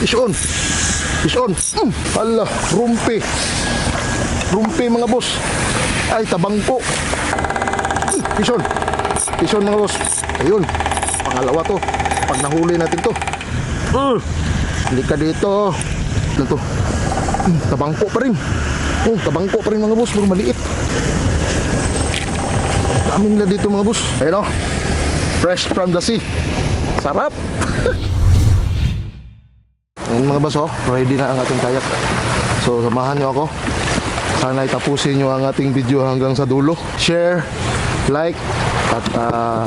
Fish on. Fish on. Hala, rumpi. Rumpi mga boss. Ay, tabangko. Fish on. Fish on mga boss. Ayun. Pangalawa to. Pag nahuli natin to. Hindi ka dito. Ano to? Tabangko pa rin. Tabangko pa rin mga boss. Pero maliit. Dami nila dito mga boss. Ayun o. Fresh from the sea. Sarap. Ayun mga boss, ready na ang ating kayak. So samahan nyo ako. Sana itapusin nyo ang ating video hanggang sa dulo. Share, like, at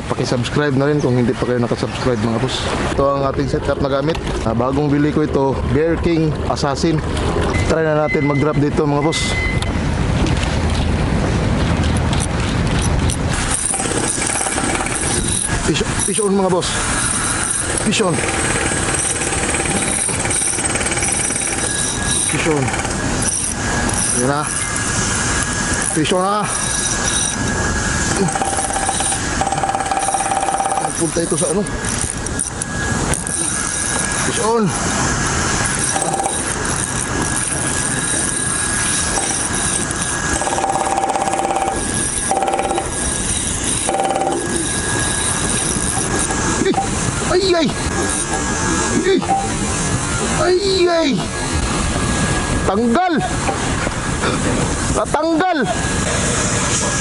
pakisubscribe na rin kung hindi pa kayo nakasubscribe mga boss. Ito ang ating setup na gamit. Bagong bili ko ito, Bear King Assassin. Try na natin mag-drop dito mga boss. Fish on mga boss. Fish on. Fish on. Yan na. Fish on na. Punta ito sa ano. Fish on. Ay ay. Ay ay. Tanggal. Natanggal.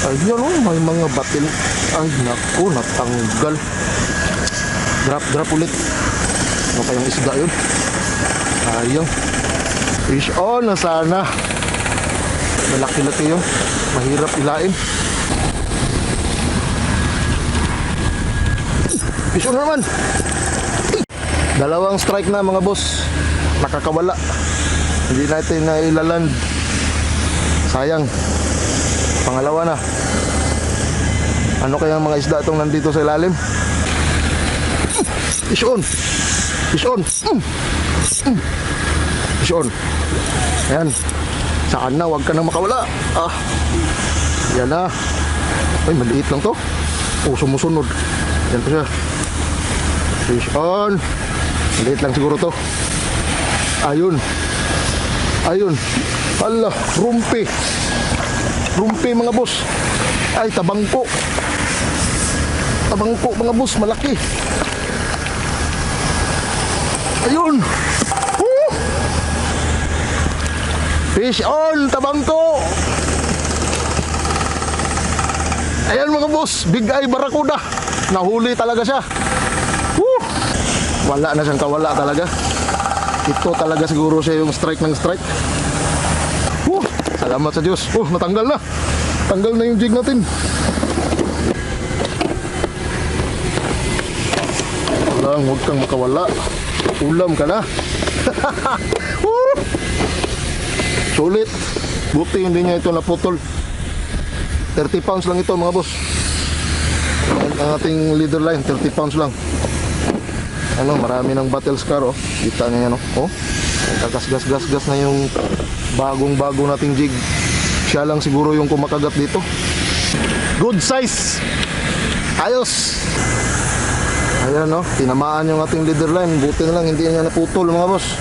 Ayun o, may mga batil. Ay naku, natanggal. Drop ulit. Ano kayang isda yun? Ayun. Fish on na sana. Malaki-laki yun. Mahirap ilain. Fish on naman. Dalawang strike na mga boss. Nakakawala. Hindi natin na ilaland. Sayang. Pangalawa na. Ano kaya mga isda itong nandito sa ilalim? Fish on. Fish on. Fish on. Ayan. Saan na? Huwag ka nang makawala. Yan na. Ay, maliit lang to. Sumusunod. Yan pa siya. Fish on. Maliit lang siguro to. Ayun. Ayun. Hala, rumpi. Rumpi mga boss. Ay, tabangko. Tabangko mga boss, malaki. Ayun. Fish on, tabangko. Ayan mga boss, big eye barracuda. Nahuli talaga siya. Wala na siyang kawala talaga. Ito talaga siguro siya yung strike ng strike. Salamat sa Diyos. Natanggal na. Tanggal na yung jig natin. Huwag kang makawala. Ulam ka na. Sulit. Buti hindi niya ito naputol. 30 pounds lang ito mga boss. Ang ating leader line, 30 pounds lang. Ano, marami ng battle scar Kita niya yan Kagas-gas-gas na yung bagong-bago nating jig. Siya lang siguro yung kumakagat dito. Good size. Ayos. Ayan tinamaan yung ating leader line. Buti na lang hindi niya naputol mga boss.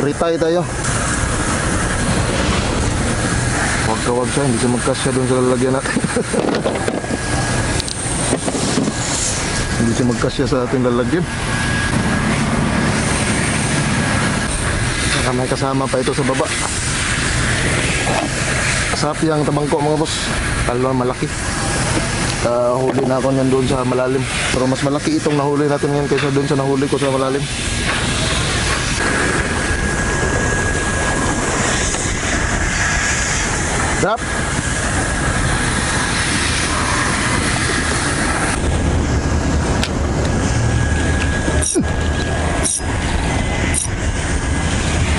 Retry tayo. Huwag siya, hindi siya magkasya doon sa lalagyan natin. Hindi siya magkasya sa ating lalagyan. May kasama pa ito sa baba. Sapi ang tabangko mga boss. Talon malaki. Huli na ako niyan doon sa malalim. Pero mas malaki itong nahuli natin ngayon kaysa doon sa nahuli ko sa malalim. Drop.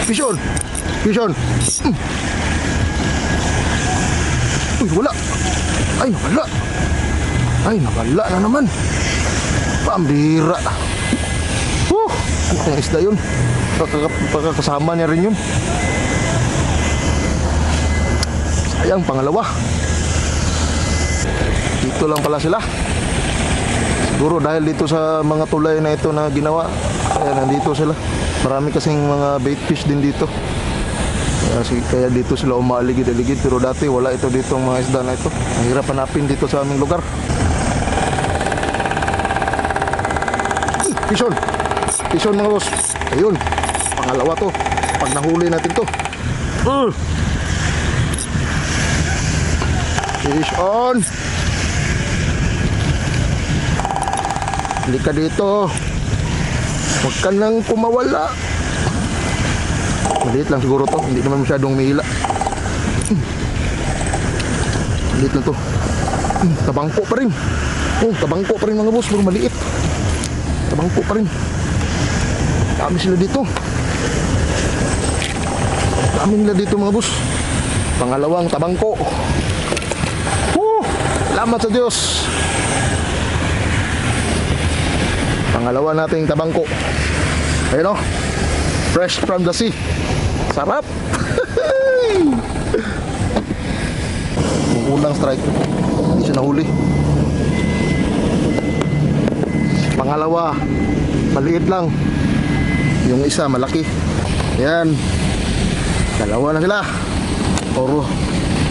Fish on. Fish on. Uy, wala. Ay, nawala. Ay, nawala na naman. Pambira. Ano kaya isda yun? Pagkakasama niya rin yun. Sayang, pangalawa. Dito lang pala sila. Siguro dahil dito sa mga tulay na ito na ginawa, Kaya nandito sila. Marami kasing mga bait fish din dito. Kaya dito sila umaligid-aligid. Pero dati wala ito dito ang mga isda na ito. Ang hirap hanapin dito sa aming lugar. Pison! Pison mga boss. Ayun. Pangalawa to. Pag nahuli natin to. Fish on! Hindi ka dito. Huwag ka nang kumawala. Maliit lang siguro to. Hindi naman masyadong mihila. Maliit lang to. Tabangko pa rin. Oh, tabangko pa rin mga boss. Pero maliit. Tabangko pa rin. Dami sila dito. Dami nila dito mga boss. Pangalawang tabangko. Salamat sa Diyos. Pangalawa nating tabangko. Ayun o. Fresh from the sea. Sarap. Yung unang strike. Hindi siya nahuli. Pangalawa. Maliit lang. Yung isa malaki. Yan. Dalawa na sila.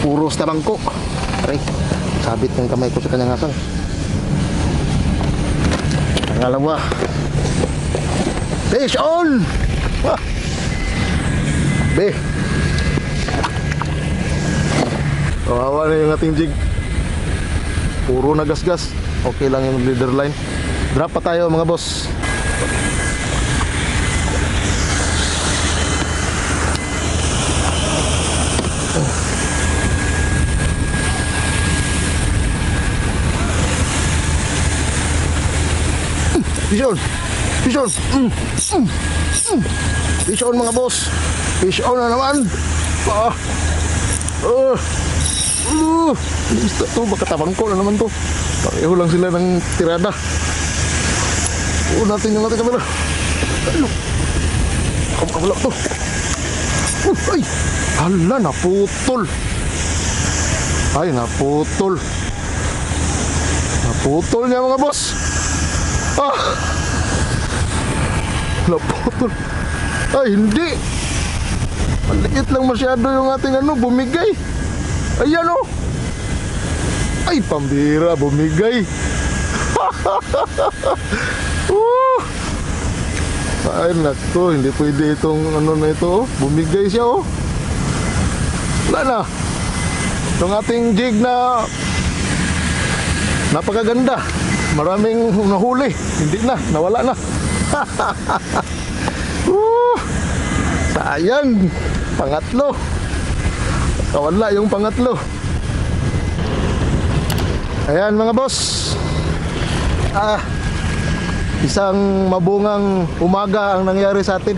Puros tabangko. Aray. Sabit ng kamay ko sa kanyang asang. Pangalawa. Fish on! Be. Kawawa na yung ating jig. Puro nagasgas. Okay lang yung leader line. Drop pa tayo mga boss. Fish on! Fish on! Fish on mga boss! Fish on na naman! Gusto to, baka tabangko na naman to. Pareho lang sila ng tirada. Natin yung natin kamera. Wala to. Ay! Hala, naputol! Ay, naputol! Naputol niya mga boss! Naputol. Ay, hindi. Maliit lang masyado yung ating bumigay. Ayan o. Ay, pambira, bumigay. Ay, nako, hindi pwede itong na ito. Bumigay siya o. Wala na. Itong ating jig na napakaganda. Maraming nahuli. Hindi na, nawala na. Sayang. Pangatlo. Nawala yung pangatlo. Ayan mga boss. Isang mabungang umaga ang nangyari sa atin.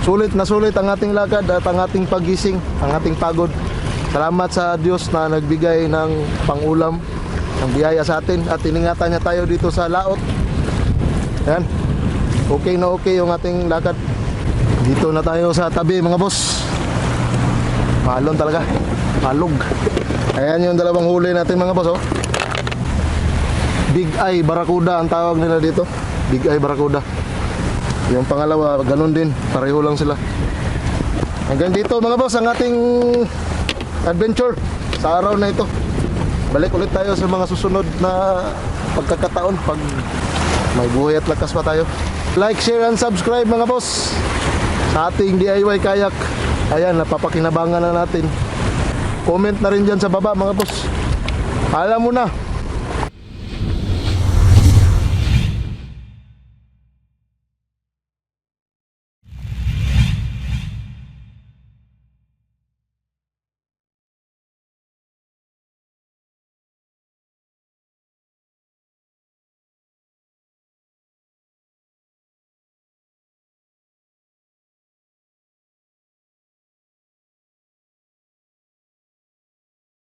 Sulit na sulit ang ating lakad at ang ating pagising, ang ating pagod. Salamat sa Diyos na nagbigay ng pangulam, ng biyaya sa atin at iningatan niya tayo dito sa laot. Yan. Okay na okay yung ating lakad. Dito na tayo sa tabi mga boss. Malon talaga. Malog. Ayan yung dalawang huli natin mga boss oh. Big Eye Barracuda ang tawag nila dito. Big Eye Barracuda. Yung pangalawa ganun din. Pareho lang sila. Hanggang dito mga boss ang ating adventure sa araw na ito. Balik ulit tayo sa mga susunod na pagkakataon pag may buhay at lakas pa tayo. Like, share, and subscribe mga boss sa ating DIY kayak. Ayan, napapakinabangan na natin. Comment na rin dyan sa baba mga boss. Alam mo na